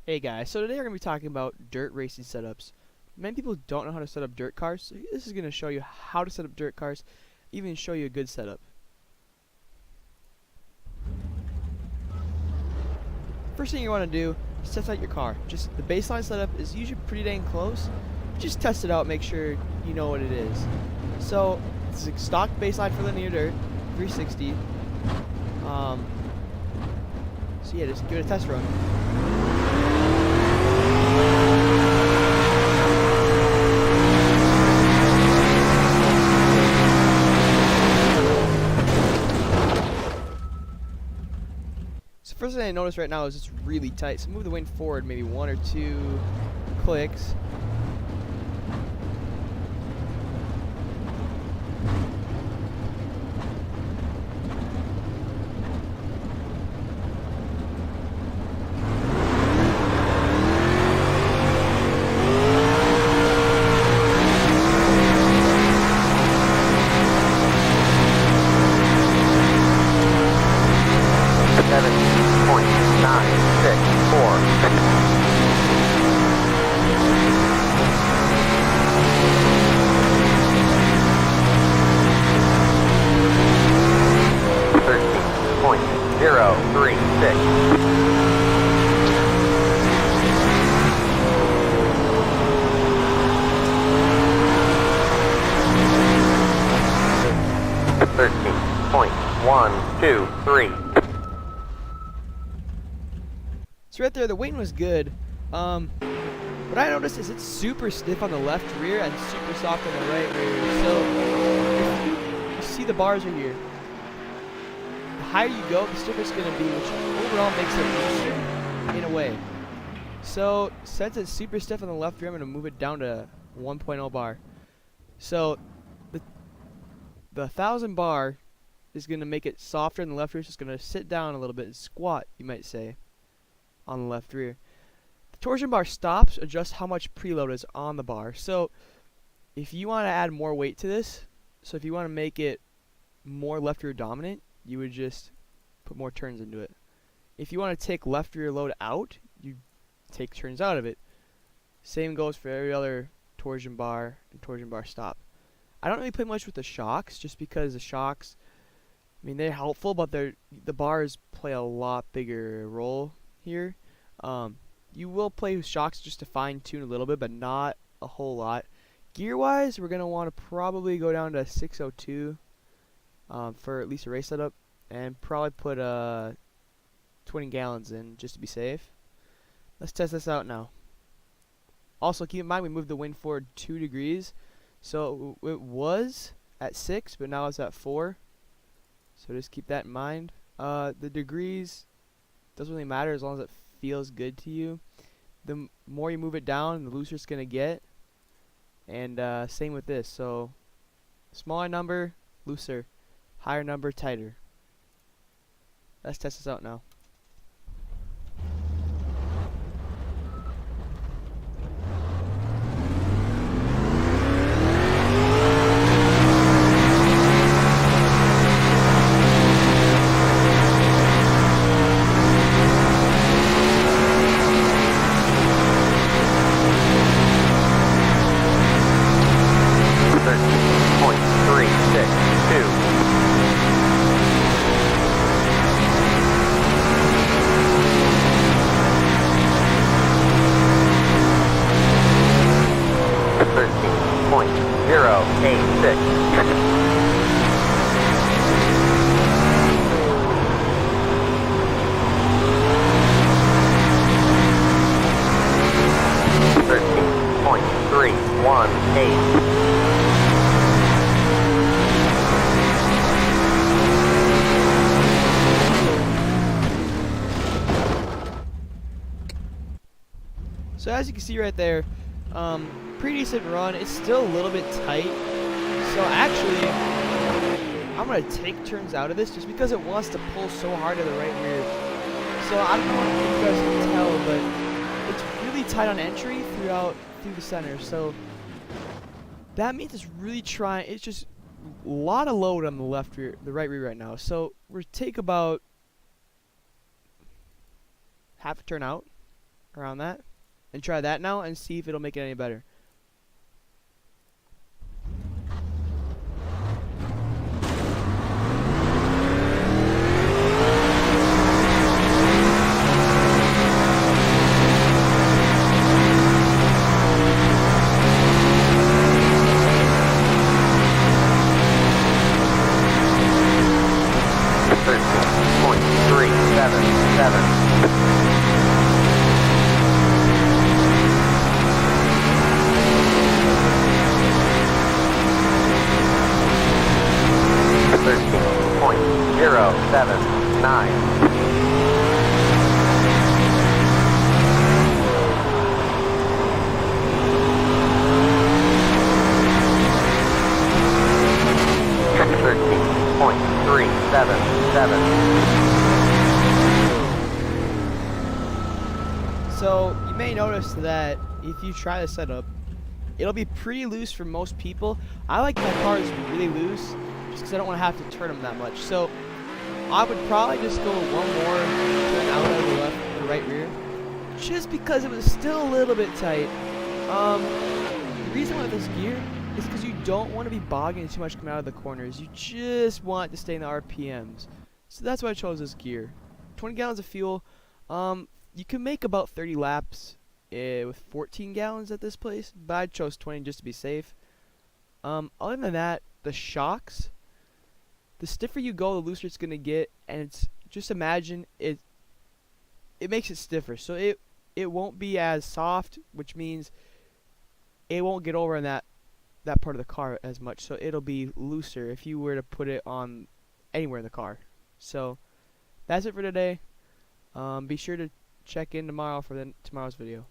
Hey guys, so today we're going to be talking about dirt racing setups. Many people don't know how to set up dirt cars, so this is going to show you how to set up dirt cars, even show you a good setup. First thing you want to do is test out your car. Just the baseline setup is usually pretty dang close. Just test it out, make sure you know what it is. So, this is a stock baseline for Lanier dirt, 360. So yeah, just give it a test run. So first thing I notice right now is it's really tight. So move the wing forward maybe 1 or 2 clicks. So right there, the weighting was good. What I noticed is it's super stiff on the left rear and super soft on the right rear. So you see the bars right here. The higher you go, the stiffer it's going to be, which overall makes it looser in a way. So since it's super stiff on the left rear, I'm going to move it down to 1.0 bar. So the 1000 bar is going to make it softer in the left rear. So it's going to sit down a little bit and squat, you might say, on the left rear. The torsion bar stops, adjusts how much preload is on the bar. So if you want to add more weight to this, so if you want to make it more left rear dominant, you would just put more turns into it. If you want to take left rear load out, you take turns out of it. Same goes for every other torsion bar and torsion bar stop. I don't really play much with the shocks, just because the shocks, I mean, they're helpful, but the bars play a lot bigger role here. You will play with shocks just to fine tune a little bit, but not a whole lot. Gear wise, we're going to want to probably go down to 602 for at least a race setup, and probably put 20 gallons in just to be safe. Let's test this out now. Also, keep in mind we moved the wind forward 2 degrees, so it was at 6, but now it's at 4. So just keep that in mind. The degrees doesn't really matter as long as it feels good to you. The more you move it down, the looser it's going to get. And same with this. So smaller number, looser. Higher number, tighter. Let's test this out now. So as you can see right there, pretty decent run. It's still a little bit tight. So actually, I'm going to take turns out of this just because it wants to pull so hard to the right rear. So I don't know if you guys can tell, but it's really tight on entry through the center. So that means it's really trying. It's just a lot of load on the right rear right now. So we're take about half a turn out, around that, and try that now and see if it'll make it any better. So you may notice that if you try the setup, it'll be pretty loose for most people. I like my cars really loose just because I don't want to have to turn them that much. So I would probably just go one more turn out of the left and the right rear, just because it was still a little bit tight. The reason why this gear is because you don't want to be bogging too much coming out of the corners. You just want to stay in the RPMs. So that's why I chose this gear. 20 gallons of fuel. You can make about 30 laps with 14 gallons at this place, but I chose 20 just to be safe. Other than that, the shocks, the stiffer you go, the looser it's gonna get, and it's just imagine it makes it stiffer, so it won't be as soft, which means it won't get over in that part of the car as much, so it'll be looser if you were to put it on anywhere in the car. So that's it for today. Be sure to check in tomorrow for tomorrow's video.